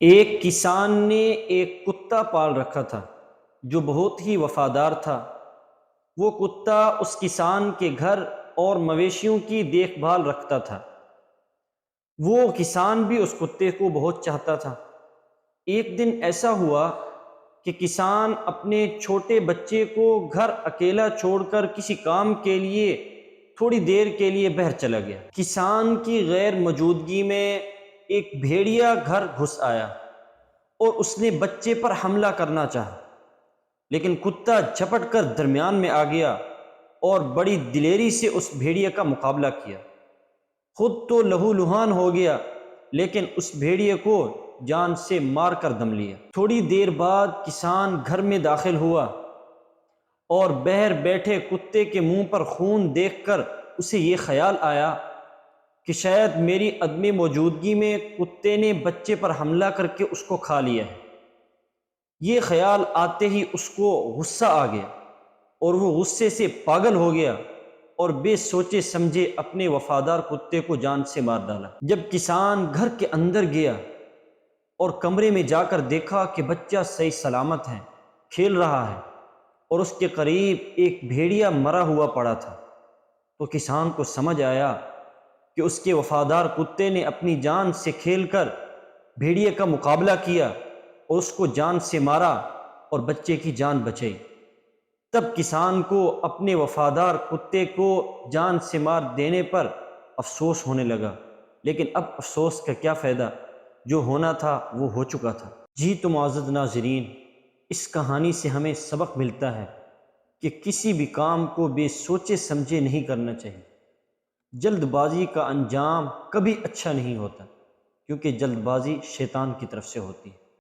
ایک کسان نے ایک کتا پال رکھا تھا جو بہت ہی وفادار تھا۔ وہ کتا اس کسان کے گھر اور مویشیوں کی دیکھ بھال رکھتا تھا۔ وہ کسان بھی اس کتے کو بہت چاہتا تھا۔ ایک دن ایسا ہوا کہ کسان اپنے چھوٹے بچے کو گھر اکیلا چھوڑ کر کسی کام کے لیے تھوڑی دیر کے لیے باہر چلا گیا۔ کسان کی غیر موجودگی میں ایک بھیڑیا گھر گھس آیا اور اس نے بچے پر حملہ کرنا چاہا، لیکن کتا جھپٹ کر درمیان میں آ گیا اور بڑی دلیری سے اس بھیڑیا کا مقابلہ کیا۔ خود تو لہو لہان ہو گیا، لیکن اس بھیڑیے کو جان سے مار کر دم لیا۔ تھوڑی دیر بعد کسان گھر میں داخل ہوا اور باہر بیٹھے کتے کے منہ پر خون دیکھ کر اسے یہ خیال آیا کہ شاید میری عدم موجودگی میں کتے نے بچے پر حملہ کر کے اس کو کھا لیا ہے۔ یہ خیال آتے ہی اس کو غصہ آ گیا اور وہ غصے سے پاگل ہو گیا اور بے سوچے سمجھے اپنے وفادار کتے کو جان سے مار ڈالا۔ جب کسان گھر کے اندر گیا اور کمرے میں جا کر دیکھا کہ بچہ صحیح سلامت ہے، کھیل رہا ہے اور اس کے قریب ایک بھیڑیا مرا ہوا پڑا تھا، تو کسان کو سمجھ آیا کہ اس کے وفادار کتے نے اپنی جان سے کھیل کر بھیڑیے کا مقابلہ کیا اور اس کو جان سے مارا اور بچے کی جان بچائی۔ تب کسان کو اپنے وفادار کتے کو جان سے مار دینے پر افسوس ہونے لگا، لیکن اب افسوس کا کیا فائدہ، جو ہونا تھا وہ ہو چکا تھا۔ جی تو معزز ناظرین، اس کہانی سے ہمیں سبق ملتا ہے کہ کسی بھی کام کو بے سوچے سمجھے نہیں کرنا چاہیے۔ جلد بازی کا انجام کبھی اچھا نہیں ہوتا، کیونکہ جلد بازی شیطان کی طرف سے ہوتی ہے۔